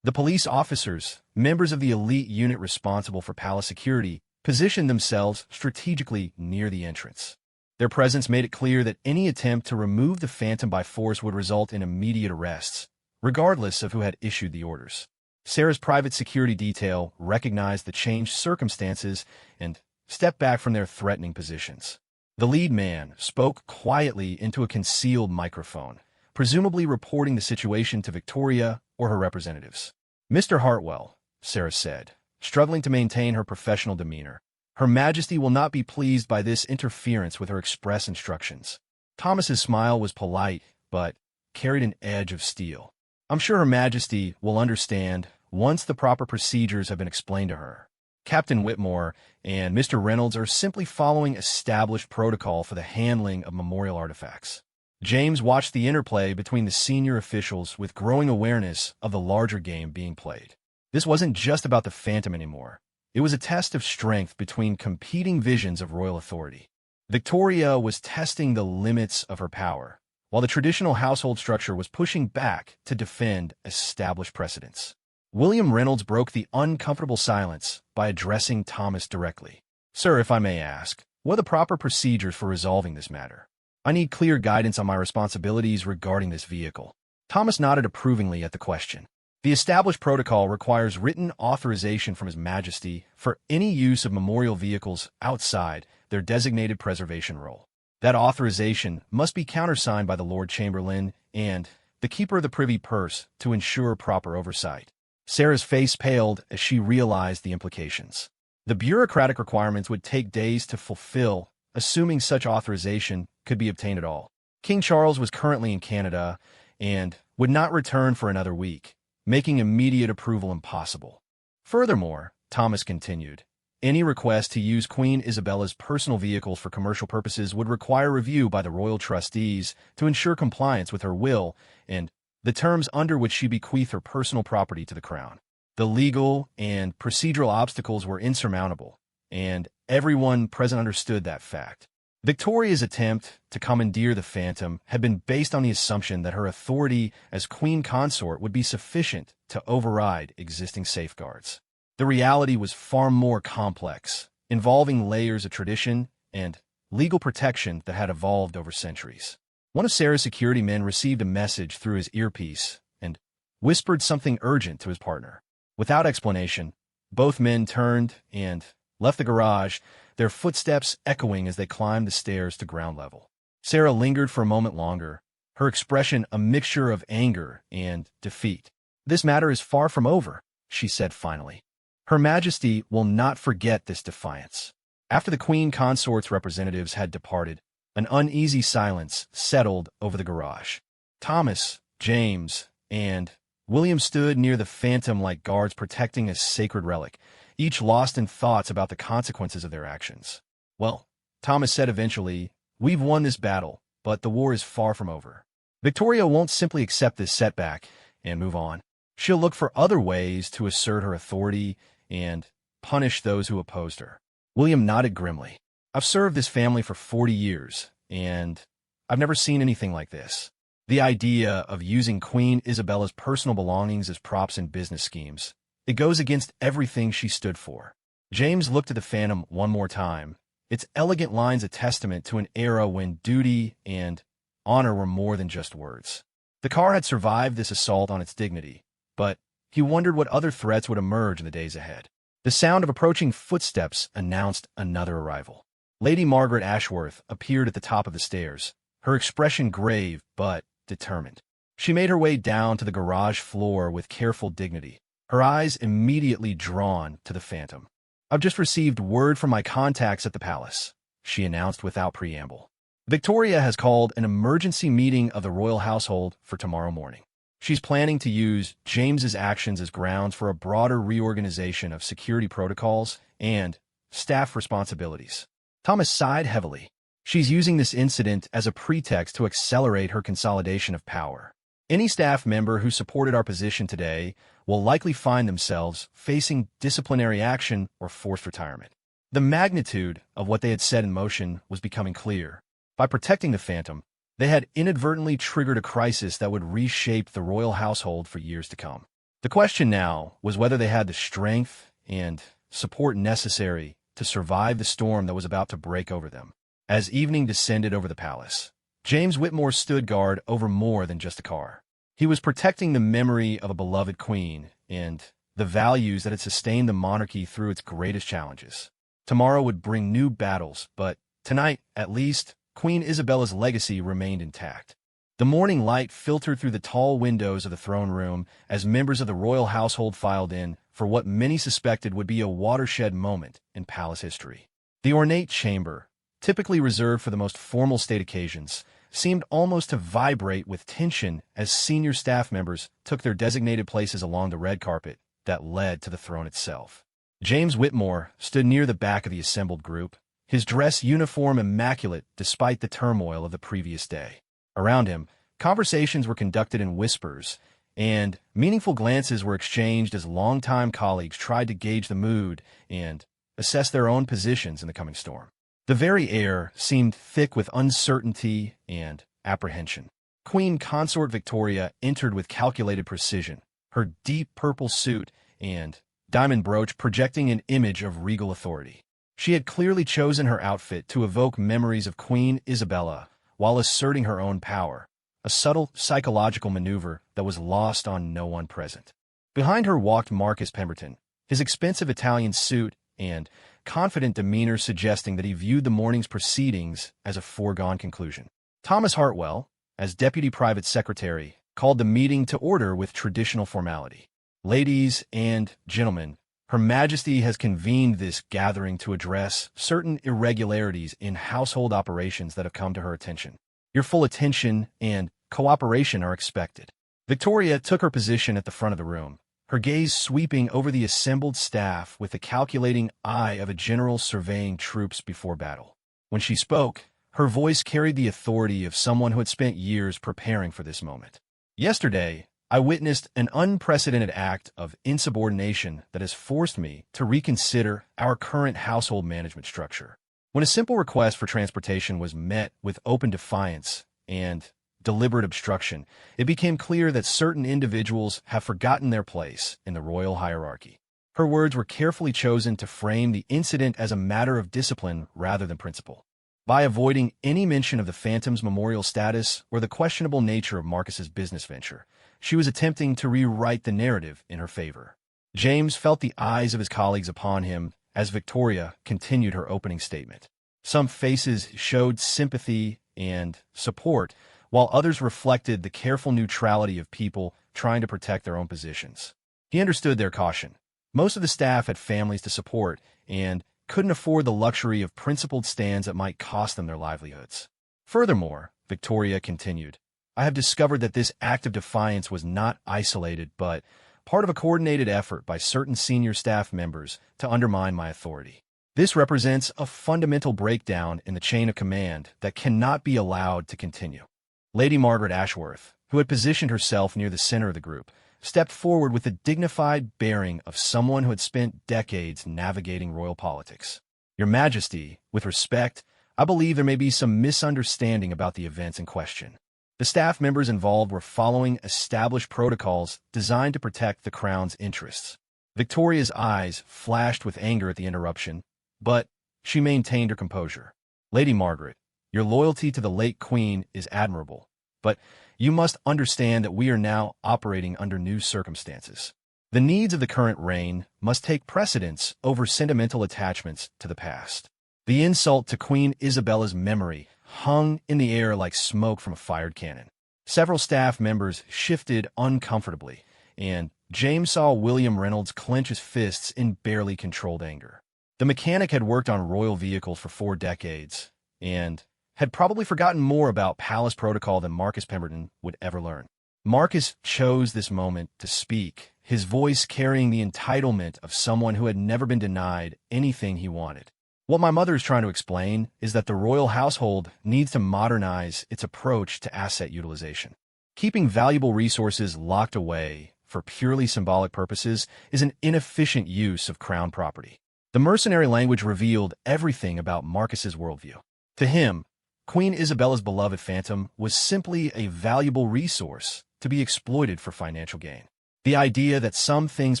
The police officers, members of the elite unit responsible for palace security, positioned themselves strategically near the entrance. Their presence made it clear that any attempt to remove the Phantom by force would result in immediate arrests, regardless of who had issued the orders. Sarah's private security detail recognized the changed circumstances and stepped back from their threatening positions. The lead man spoke quietly into a concealed microphone, presumably reporting the situation to Victoria or her representatives. "Mr. Hartwell," Sarah said, struggling to maintain her professional demeanor, "Her Majesty will not be pleased by this interference with her express instructions." Thomas's smile was polite, but carried an edge of steel. "I'm sure Her Majesty will understand once the proper procedures have been explained to her. Captain Whitmore and Mr. Reynolds are simply following established protocol for the handling of memorial artifacts." James watched the interplay between the senior officials with growing awareness of the larger game being played. This wasn't just about the Phantom anymore. It was a test of strength between competing visions of royal authority. Victoria was testing the limits of her power, while the traditional household structure was pushing back to defend established precedents. William Reynolds broke the uncomfortable silence by addressing Thomas directly. "Sir, if I may ask, what are the proper procedures for resolving this matter? I need clear guidance on my responsibilities regarding this vehicle." Thomas nodded approvingly at the question. "The established protocol requires written authorization from His Majesty for any use of memorial vehicles outside their designated preservation role. That authorization must be countersigned by the Lord Chamberlain and the Keeper of the Privy Purse to ensure proper oversight." Sarah's face paled as she realized the implications. The bureaucratic requirements would take days to fulfill, assuming such authorization could be obtained at all. King Charles was currently in Canada and would not return for another week, making immediate approval impossible. Furthermore, Thomas continued, any request to use Queen Isabella's personal vehicles for commercial purposes would require review by the royal trustees to ensure compliance with her will and the terms under which she bequeathed her personal property to the crown. The legal and procedural obstacles were insurmountable, and everyone present understood that fact. Victoria's attempt to commandeer the Phantom had been based on the assumption that her authority as queen consort would be sufficient to override existing safeguards. The reality was far more complex, involving layers of tradition and legal protection that had evolved over centuries. One of Sarah's security men received a message through his earpiece and whispered something urgent to his partner. Without explanation, both men turned and left the garage, their footsteps echoing as they climbed the stairs to ground level. Sarah lingered for a moment longer, her expression a mixture of anger and defeat. "This matter is far from over," she said finally. "Her Majesty will not forget this defiance." After the Queen Consort's representatives had departed, an uneasy silence settled over the garage. Thomas, James, and William stood near the Phantom like guards protecting a sacred relic, each lost in thoughts about the consequences of their actions. "Well," Thomas said eventually, "we've won this battle, but the war is far from over. Victoria won't simply accept this setback and move on. She'll look for other ways to assert her authority and punish those who opposed her." William nodded grimly. "I've served this family for 40 years, and I've never seen anything like this. The idea of using Queen Isabella's personal belongings as props in business schemes. It goes against everything she stood for." James looked at the Phantom one more time, its elegant lines a testament to an era when duty and honor were more than just words. The car had survived this assault on its dignity, but he wondered what other threats would emerge in the days ahead. The sound of approaching footsteps announced another arrival. Lady Margaret Ashworth appeared at the top of the stairs, her expression grave but determined. She made her way down to the garage floor with careful dignity, her eyes immediately drawn to the Phantom. "I've just received word from my contacts at the palace," she announced without preamble. "Victoria has called an emergency meeting of the royal household for tomorrow morning. She's planning to use James's actions as grounds for a broader reorganization of security protocols and staff responsibilities." Thomas sighed heavily. "She's using this incident as a pretext to accelerate her consolidation of power. Any staff member who supported our position today will likely find themselves facing disciplinary action or forced retirement." The magnitude of what they had set in motion was becoming clear. By protecting the Phantom, they had inadvertently triggered a crisis that would reshape the royal household for years to come. The question now was whether they had the strength and support necessary to survive the storm that was about to break over them. As evening descended over the palace, James Whitmore stood guard over more than just a car. He was protecting the memory of a beloved queen and the values that had sustained the monarchy through its greatest challenges. Tomorrow would bring new battles, but tonight, at least, Queen Isabella's legacy remained intact. The morning light filtered through the tall windows of the throne room as members of the royal household filed in for what many suspected would be a watershed moment in palace history. The ornate chamber, typically reserved for the most formal state occasions, seemed almost to vibrate with tension as senior staff members took their designated places along the red carpet that led to the throne itself. James Whitmore stood near the back of the assembled group, his dress uniform immaculate despite the turmoil of the previous day. Around him, conversations were conducted in whispers, and meaningful glances were exchanged as longtime colleagues tried to gauge the mood and assess their own positions in the coming storm. The very air seemed thick with uncertainty and apprehension. Queen Consort Victoria entered with calculated precision, her deep purple suit and diamond brooch projecting an image of regal authority. She had clearly chosen her outfit to evoke memories of Queen Isabella while asserting her own power, a subtle psychological maneuver that was lost on no one present. Behind her walked Marcus Pemberton, his expensive Italian suit and confident demeanor suggesting that he viewed the morning's proceedings as a foregone conclusion. Thomas Hartwell, as Deputy Private Secretary, called the meeting to order with traditional formality. Ladies and gentlemen, Her Majesty has convened this gathering to address certain irregularities in household operations that have come to her attention. Your full attention and cooperation are expected. Victoria took her position at the front of the room, her gaze sweeping over the assembled staff with the calculating eye of a general surveying troops before battle. When she spoke, her voice carried the authority of someone who had spent years preparing for this moment. Yesterday, I witnessed an unprecedented act of insubordination that has forced me to reconsider our current household management structure. When a simple request for transportation was met with open defiance and deliberate obstruction, it became clear that certain individuals have forgotten their place in the royal hierarchy. Her words were carefully chosen to frame the incident as a matter of discipline rather than principle. By avoiding any mention of the Phantom's memorial status or the questionable nature of Marcus's business venture, she was attempting to rewrite the narrative in her favor. James felt the eyes of his colleagues upon him as Victoria continued her opening statement. Some faces showed sympathy and support, while others reflected the careful neutrality of people trying to protect their own positions. He understood their caution. Most of the staff had families to support and couldn't afford the luxury of principled stands that might cost them their livelihoods. Furthermore, Victoria continued, I have discovered that this act of defiance was not isolated, but part of a coordinated effort by certain senior staff members to undermine my authority. This represents a fundamental breakdown in the chain of command that cannot be allowed to continue. Lady Margaret Ashworth, who had positioned herself near the center of the group, stepped forward with the dignified bearing of someone who had spent decades navigating royal politics. Your Majesty, with respect, I believe there may be some misunderstanding about the events in question. The staff members involved were following established protocols designed to protect the Crown's interests. Victoria's eyes flashed with anger at the interruption, but she maintained her composure. Lady Margaret, your loyalty to the late Queen is admirable, but you must understand that we are now operating under new circumstances. The needs of the current reign must take precedence over sentimental attachments to the past. The insult to Queen Isabella's memory hung in the air like smoke from a fired cannon. Several staff members shifted uncomfortably, and James saw William Reynolds clench his fists in barely controlled anger. The mechanic had worked on royal vehicles for 4 decades, and had probably forgotten more about palace protocol than Marcus Pemberton would ever learn. Marcus chose this moment to speak, his voice carrying the entitlement of someone who had never been denied anything he wanted. What my mother is trying to explain is that the royal household needs to modernize its approach to asset utilization. Keeping valuable resources locked away for purely symbolic purposes is an inefficient use of crown property. The mercenary language revealed everything about Marcus's worldview. To him, Queen Isabella's beloved Phantom was simply a valuable resource to be exploited for financial gain. The idea that some things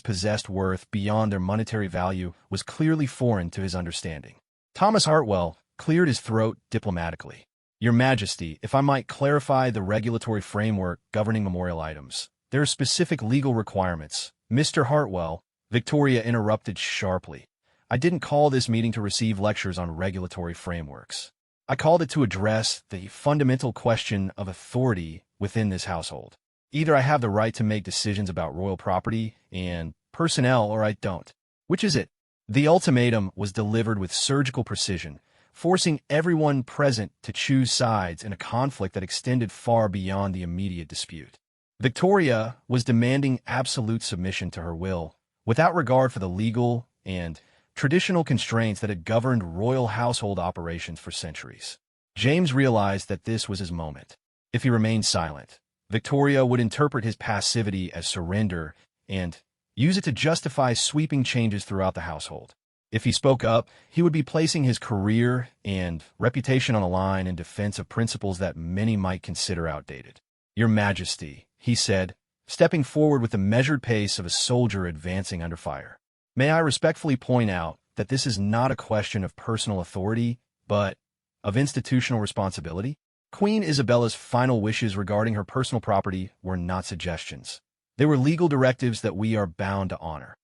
possessed worth beyond their monetary value was clearly foreign to his understanding. Thomas Hartwell cleared his throat diplomatically. Your Majesty, if I might clarify the regulatory framework governing memorial items, there are specific legal requirements, Mr. Hartwell, Victoria interrupted sharply. I didn't call this meeting to receive lectures on regulatory frameworks. I called it to address the fundamental question of authority within this household. Either I have the right to make decisions about royal property and personnel, or I don't. Which is it? The ultimatum was delivered with surgical precision, forcing everyone present to choose sides in a conflict that extended far beyond the immediate dispute. Victoria was demanding absolute submission to her will, without regard for the legal and traditional constraints that had governed royal household operations for centuries. James realized that this was his moment. If he remained silent, Victoria would interpret his passivity as surrender and use it to justify sweeping changes throughout the household. If he spoke up, he would be placing his career and reputation on the line in defense of principles that many might consider outdated. Your Majesty, he said, stepping forward with the measured pace of a soldier advancing under fire. May I respectfully point out that this is not a question of personal authority, but of institutional responsibility? Queen Isabella's final wishes regarding her personal property were not suggestions. They were legal directives that we are bound to honor.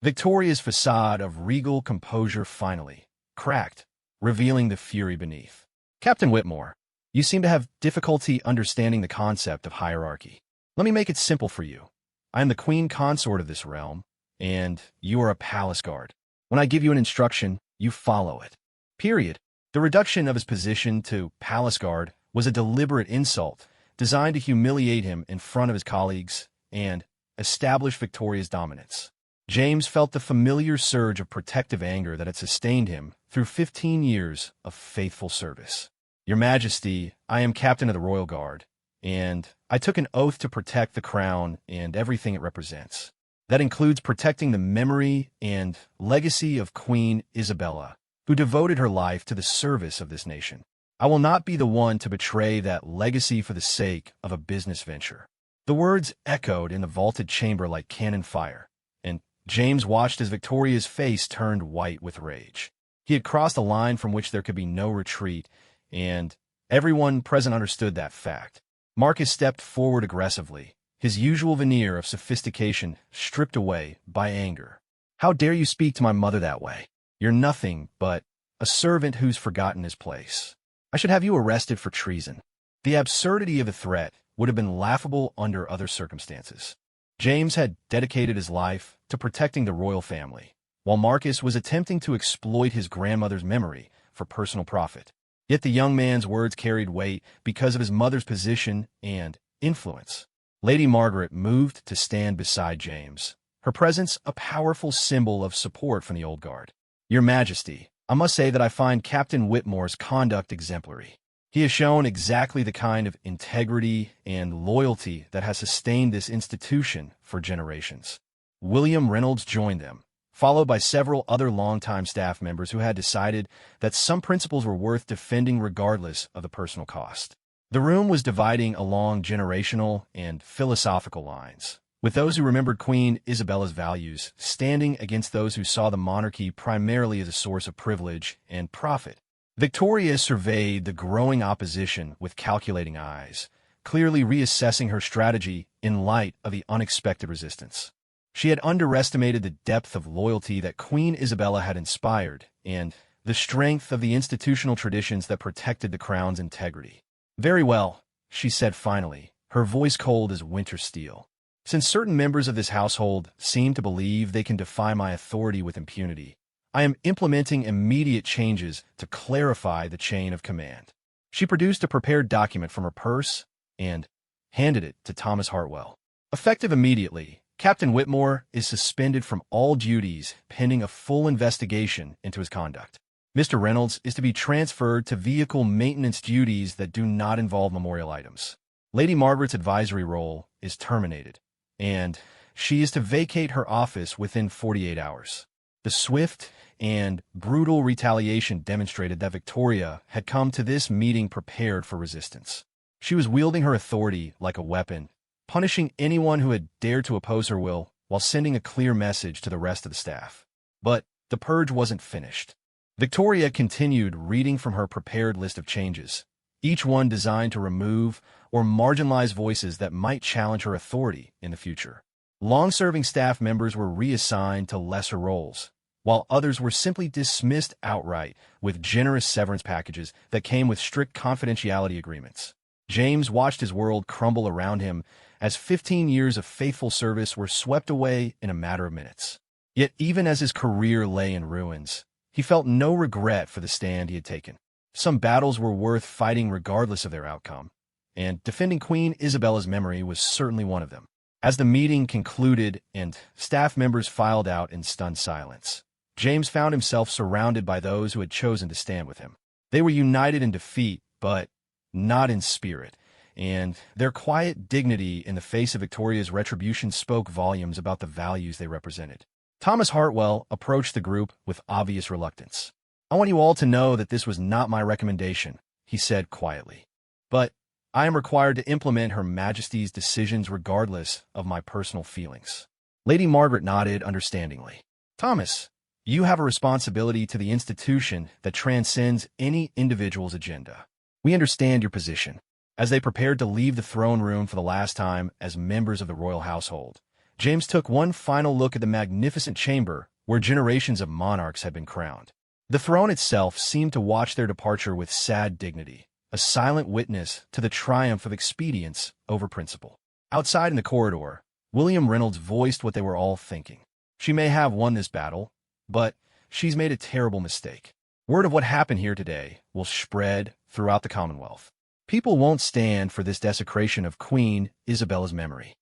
Victoria's facade of regal composure finally cracked, revealing the fury beneath. Captain Whitmore, you seem to have difficulty understanding the concept of hierarchy. Let me make it simple for you. I am the queen consort of this realm, and you are a palace guard. When I give you an instruction, you follow it. Period. The reduction of his position to palace guard was a deliberate insult designed to humiliate him in front of his colleagues and establish Victoria's dominance. James felt the familiar surge of protective anger that had sustained him through 15 years of faithful service. Your Majesty, I am captain of the Royal Guard, and I took an oath to protect the crown and everything it represents. That includes protecting the memory and legacy of Queen Isabella, who devoted her life to the service of this nation. I will not be the one to betray that legacy for the sake of a business venture. The words echoed in the vaulted chamber like cannon fire, and James watched as Victoria's face turned white with rage. He had crossed a line from which there could be no retreat, and everyone present understood that fact. Marcus stepped forward aggressively, his usual veneer of sophistication stripped away by anger. How dare you speak to my mother that way? You're nothing but a servant who's forgotten his place. I should have you arrested for treason. The absurdity of the threat would have been laughable under other circumstances. James had dedicated his life to protecting the royal family, while Marcus was attempting to exploit his grandmother's memory for personal profit. Yet the young man's words carried weight because of his mother's position and influence. Lady Margaret moved to stand beside James, her presence a powerful symbol of support from the old guard. Your Majesty, I must say that I find Captain Whitmore's conduct exemplary. He has shown exactly the kind of integrity and loyalty that has sustained this institution for generations. William Reynolds joined them, followed by several other longtime staff members who had decided that some principles were worth defending regardless of the personal cost. The room was dividing along generational and philosophical lines, with those who remembered Queen Isabella's values standing against those who saw the monarchy primarily as a source of privilege and profit. Victoria surveyed the growing opposition with calculating eyes, clearly reassessing her strategy in light of the unexpected resistance. She had underestimated the depth of loyalty that Queen Isabella had inspired and the strength of the institutional traditions that protected the crown's integrity. Very well, she said finally, her voice cold as winter steel. Since certain members of this household seem to believe they can defy my authority with impunity, I am implementing immediate changes to clarify the chain of command. She produced a prepared document from her purse and handed it to Thomas Hartwell. Effective immediately, Captain Whitmore is suspended from all duties pending a full investigation into his conduct. Mr. Reynolds is to be transferred to vehicle maintenance duties that do not involve memorial items. Lady Margaret's advisory role is terminated, and she is to vacate her office within 48 hours. The swift and brutal retaliation demonstrated that Victoria had come to this meeting prepared for resistance. She was wielding her authority like a weapon, punishing anyone who had dared to oppose her will while sending a clear message to the rest of the staff. But the purge wasn't finished. Victoria continued reading from her prepared list of changes, each one designed to remove or marginalize voices that might challenge her authority in the future. Long-serving staff members were reassigned to lesser roles, while others were simply dismissed outright with generous severance packages that came with strict confidentiality agreements. James watched his world crumble around him as 15 years of faithful service were swept away in a matter of minutes. Yet even as his career lay in ruins, he felt no regret for the stand he had taken. Some battles were worth fighting regardless of their outcome, and defending Queen Isabella's memory was certainly one of them. As the meeting concluded and staff members filed out in stunned silence, James found himself surrounded by those who had chosen to stand with him. They were united in defeat, but not in spirit, and their quiet dignity in the face of Victoria's retribution spoke volumes about the values they represented. Thomas Hartwell approached the group with obvious reluctance. "I want you all to know that this was not my recommendation," he said quietly. "But I am required to implement Her Majesty's decisions regardless of my personal feelings." Lady Margaret nodded understandingly. "Thomas, you have a responsibility to the institution that transcends any individual's agenda. We understand your position." As they prepared to leave the throne room for the last time as members of the royal household, James took one final look at the magnificent chamber where generations of monarchs had been crowned. The throne itself seemed to watch their departure with sad dignity, a silent witness to the triumph of expedience over principle. Outside in the corridor, William Reynolds voiced what they were all thinking. "She may have won this battle, but she's made a terrible mistake. Word of what happened here today will spread throughout the Commonwealth. People won't stand for this desecration of Queen Isabella's memory."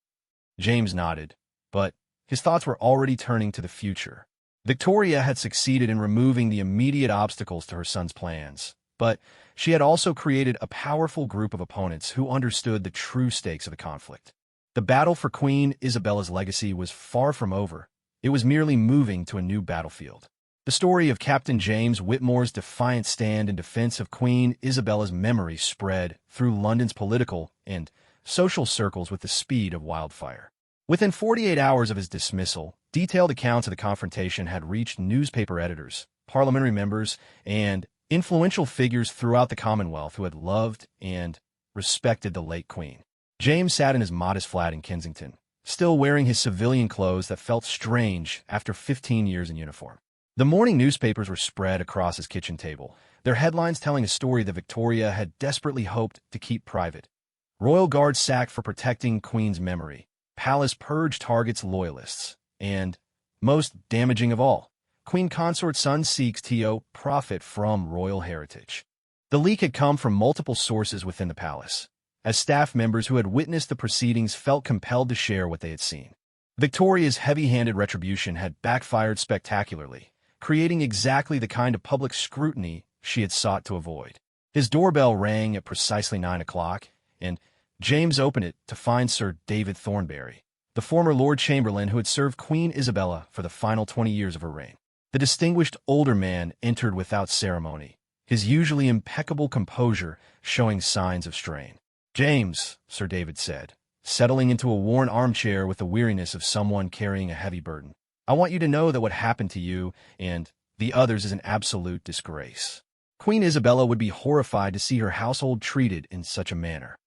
James nodded, but his thoughts were already turning to the future. Victoria had succeeded in removing the immediate obstacles to her son's plans, but she had also created a powerful group of opponents who understood the true stakes of the conflict. The battle for Queen Isabella's legacy was far from over. It was merely moving to a new battlefield. The story of Captain James Whitmore's defiant stand in defense of Queen Isabella's memory spread through London's political and social circles with the speed of wildfire. Within 48 hours of his dismissal, detailed accounts of the confrontation had reached newspaper editors, parliamentary members, and influential figures throughout the Commonwealth who had loved and respected the late Queen. James sat in his modest flat in Kensington, still wearing his civilian clothes that felt strange after 15 years in uniform. The morning newspapers were spread across his kitchen table, their headlines telling a story that Victoria had desperately hoped to keep private. Royal Guard sacked for protecting Queen's memory. Palace purged targets loyalists. And, most damaging of all, Queen Consort's son seeks to profit from royal heritage. The leak had come from multiple sources within the palace, as staff members who had witnessed the proceedings felt compelled to share what they had seen. Victoria's heavy-handed retribution had backfired spectacularly, creating exactly the kind of public scrutiny she had sought to avoid. His doorbell rang at precisely 9 o'clock, and James opened it to find Sir David Thornbury, the former Lord Chamberlain who had served Queen Isabella for the final 20 years of her reign. The distinguished older man entered without ceremony, his usually impeccable composure showing signs of strain. "James," Sir David said, settling into a worn armchair with the weariness of someone carrying a heavy burden, "I want you to know that what happened to you and the others is an absolute disgrace. Queen Isabella would be horrified to see her household treated in such a manner."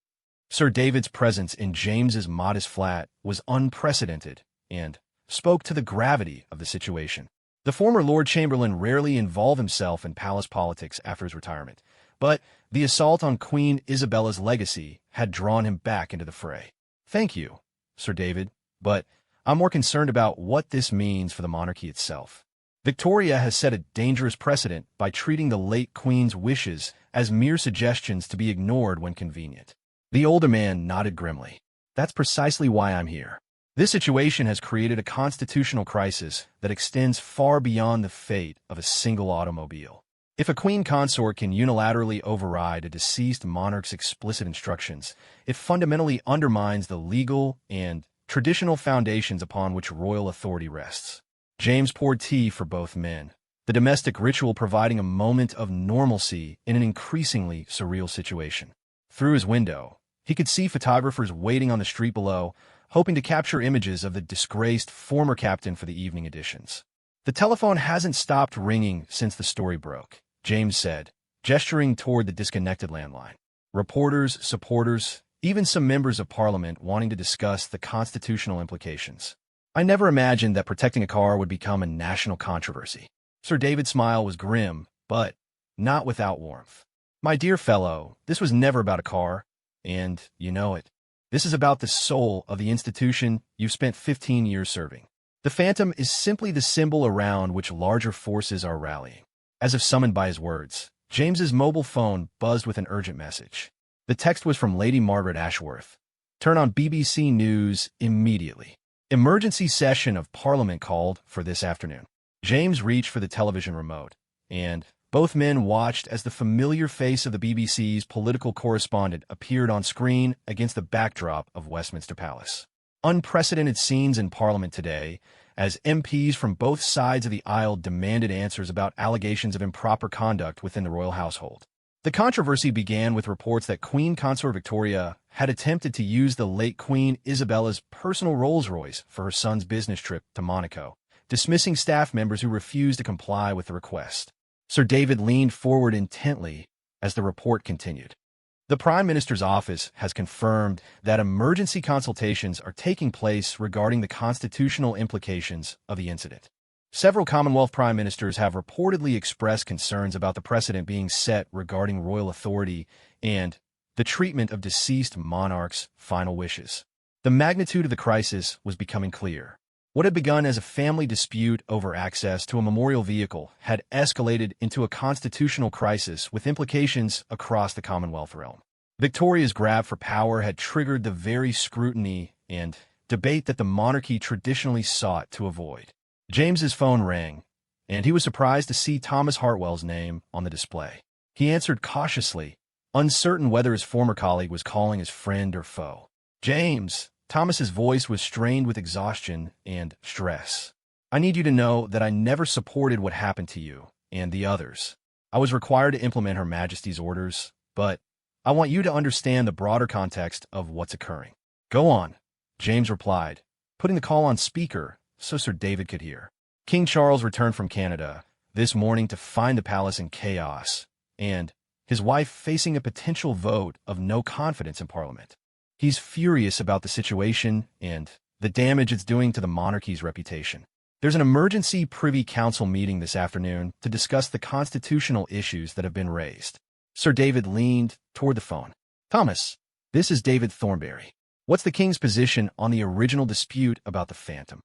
Sir David's presence in James's modest flat was unprecedented and spoke to the gravity of the situation. The former Lord Chamberlain rarely involved himself in palace politics after his retirement, but the assault on Queen Isabella's legacy had drawn him back into the fray. "Thank you, Sir David, but I'm more concerned about what this means for the monarchy itself. Victoria has set a dangerous precedent by treating the late Queen's wishes as mere suggestions to be ignored when convenient." The older man nodded grimly. "That's precisely why I'm here. This situation has created a constitutional crisis that extends far beyond the fate of a single automobile. If a queen consort can unilaterally override a deceased monarch's explicit instructions, it fundamentally undermines the legal and traditional foundations upon which royal authority rests." James poured tea for both men, the domestic ritual providing a moment of normalcy in an increasingly surreal situation. Through his window, he could see photographers waiting on the street below, hoping to capture images of the disgraced former captain for the evening editions. "The telephone hasn't stopped ringing since the story broke," James said, gesturing toward the disconnected landline. "Reporters, supporters, even some members of Parliament wanting to discuss the constitutional implications." I never imagined that protecting a car would become a national controversy. Sir David's smile was grim, but not without warmth. My dear fellow, this was never about a car, and you know it. This is about the soul of the institution you've spent 15 years serving. The Phantom is simply the symbol around which larger forces are rallying. As if summoned by his words, James's mobile phone buzzed with an urgent message. The text was from Lady Margaret Ashworth. Turn on BBC News immediately. Emergency session of Parliament called for this afternoon. James reached for the television remote, and both men watched as the familiar face of the BBC's political correspondent appeared on screen against the backdrop of Westminster Palace. Unprecedented scenes in Parliament today, as MPs from both sides of the aisle demanded answers about allegations of improper conduct within the royal household. The controversy began with reports that Queen Consort Victoria had attempted to use the late Queen Isabella's personal Rolls-Royce for her son's business trip to Monaco, dismissing staff members who refused to comply with the request. Sir David leaned forward intently as the report continued. The Prime Minister's office has confirmed that emergency consultations are taking place regarding the constitutional implications of the incident. Several Commonwealth Prime Ministers have reportedly expressed concerns about the precedent being set regarding royal authority and the treatment of deceased monarchs' final wishes. The magnitude of the crisis was becoming clear. What had begun as a family dispute over access to a memorial vehicle had escalated into a constitutional crisis with implications across the Commonwealth realm. Victoria's grab for power had triggered the very scrutiny and debate that the monarchy traditionally sought to avoid. James's phone rang, and he was surprised to see Thomas Hartwell's name on the display. He answered cautiously, uncertain whether his former colleague was calling his friend or foe. James, Thomas's voice was strained with exhaustion and stress. I need you to know that I never supported what happened to you and the others. I was required to implement Her Majesty's orders, but I want you to understand the broader context of what's occurring. Go on, James replied, putting the call on speaker so Sir David could hear. King Charles returned from Canada this morning to find the palace in chaos, and his wife facing a potential vote of no confidence in Parliament. He's furious about the situation and the damage it's doing to the monarchy's reputation. There's an emergency Privy Council meeting this afternoon to discuss the constitutional issues that have been raised. Sir David leaned toward the phone. Thomas, this is David Thornberry. What's the King's position on the original dispute about the Phantom?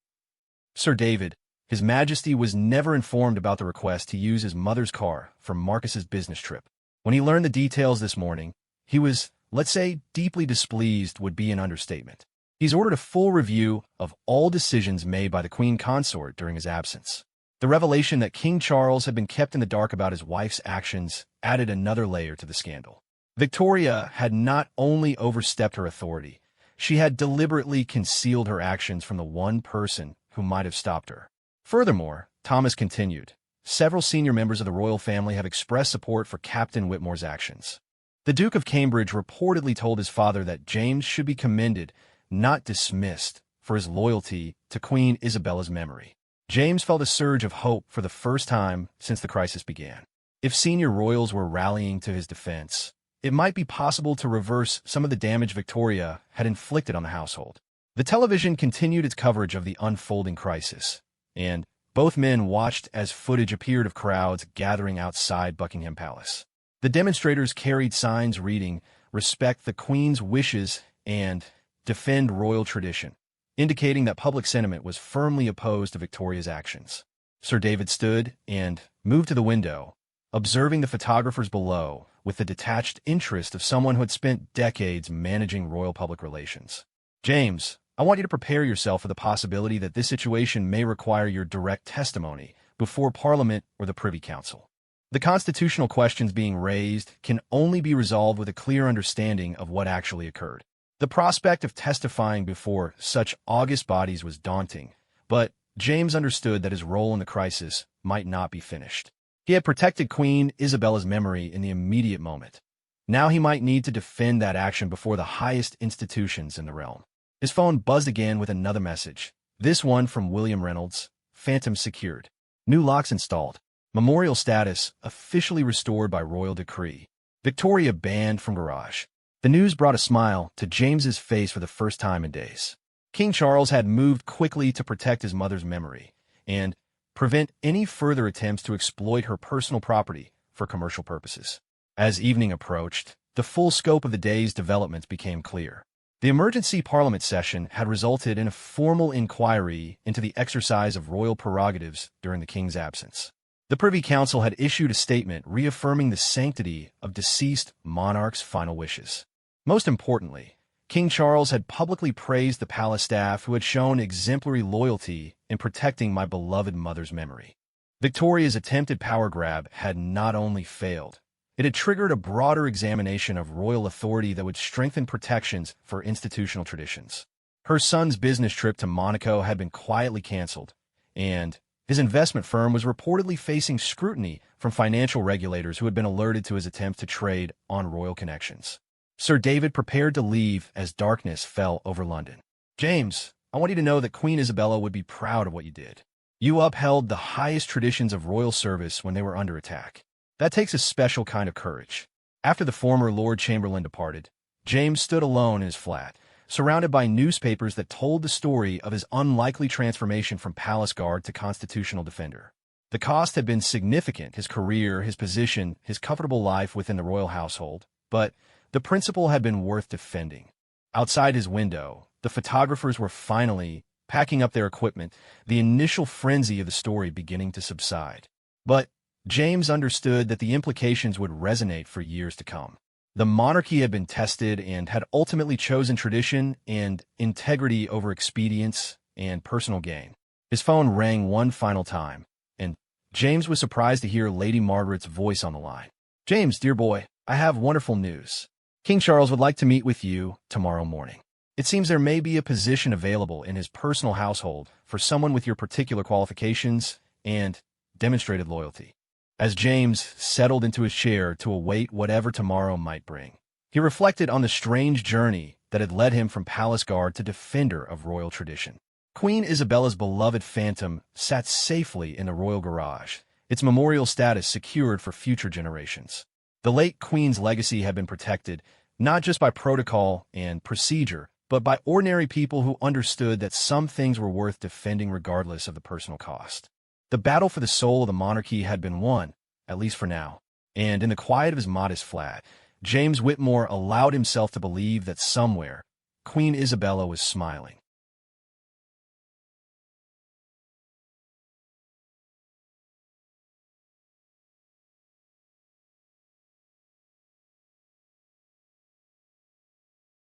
Sir David, His Majesty was never informed about the request to use his mother's car for Marcus's business trip. When he learned the details this morning, he was, let's say, deeply displeased would be an understatement. He's ordered a full review of all decisions made by the Queen Consort during his absence. The revelation that King Charles had been kept in the dark about his wife's actions added another layer to the scandal. Victoria had not only overstepped her authority, she had deliberately concealed her actions from the one person who might have stopped her. Furthermore, Thomas continued, several senior members of the royal family have expressed support for Captain Whitmore's actions. The Duke of Cambridge reportedly told his father that James should be commended, not dismissed, for his loyalty to Queen Isabella's memory. James felt a surge of hope for the first time since the crisis began. If senior royals were rallying to his defense, it might be possible to reverse some of the damage Victoria had inflicted on the household. The television continued its coverage of the unfolding crisis, and both men watched as footage appeared of crowds gathering outside Buckingham Palace. The demonstrators carried signs reading, "Respect the Queen's wishes" and "Defend royal tradition," indicating that public sentiment was firmly opposed to Victoria's actions. Sir David stood and moved to the window, observing the photographers below with the detached interest of someone who had spent decades managing royal public relations. James, I want you to prepare yourself for the possibility that this situation may require your direct testimony before Parliament or the Privy Council. The constitutional questions being raised can only be resolved with a clear understanding of what actually occurred. The prospect of testifying before such august bodies was daunting, but James understood that his role in the crisis might not be finished. He had protected Queen Isabella's memory in the immediate moment. Now he might need to defend that action before the highest institutions in the realm. His phone buzzed again with another message, this one from William Reynolds, Phantom secured. New locks installed. Memorial status officially restored by royal decree. Victoria banned from garage. The news brought a smile to James's face for the first time in days. King Charles had moved quickly to protect his mother's memory and prevent any further attempts to exploit her personal property for commercial purposes. As evening approached, the full scope of the day's developments became clear. The emergency parliament session had resulted in a formal inquiry into the exercise of royal prerogatives during the king's absence. The Privy Council had issued a statement reaffirming the sanctity of deceased monarchs' final wishes. Most importantly, King Charles had publicly praised the palace staff who had shown exemplary loyalty in protecting my beloved mother's memory. Victoria's attempted power grab had not only failed, it had triggered a broader examination of royal authority that would strengthen protections for institutional traditions. Her son's business trip to Monaco had been quietly canceled, and his investment firm was reportedly facing scrutiny from financial regulators who had been alerted to his attempt to trade on royal connections. Sir David prepared to leave as darkness fell over London. "James, I want you to know that Queen Isabella would be proud of what you did. You upheld the highest traditions of royal service when they were under attack. That takes a special kind of courage." After the former Lord Chamberlain departed, James stood alone in his flat, surrounded by newspapers that told the story of his unlikely transformation from palace guard to constitutional defender. The cost had been significant: his career, his position, his comfortable life within the royal household, but the principle had been worth defending. Outside his window, the photographers were finally packing up their equipment, the initial frenzy of the story beginning to subside. But James understood that the implications would resonate for years to come. The monarchy had been tested and had ultimately chosen tradition and integrity over expedience and personal gain. His phone rang one final time, and James was surprised to hear Lady Margaret's voice on the line. "James, dear boy, I have wonderful news. King Charles would like to meet with you tomorrow morning. It seems there may be a position available in his personal household for someone with your particular qualifications and demonstrated loyalty." As James settled into his chair to await whatever tomorrow might bring, he reflected on the strange journey that had led him from palace guard to defender of royal tradition. Queen Isabella's beloved phantom sat safely in the royal garage, its memorial status secured for future generations. The late Queen's legacy had been protected, not just by protocol and procedure, but by ordinary people who understood that some things were worth defending regardless of the personal cost. The battle for the soul of the monarchy had been won, at least for now, and in the quiet of his modest flat, James Whitmore allowed himself to believe that somewhere, Queen Isabella was smiling.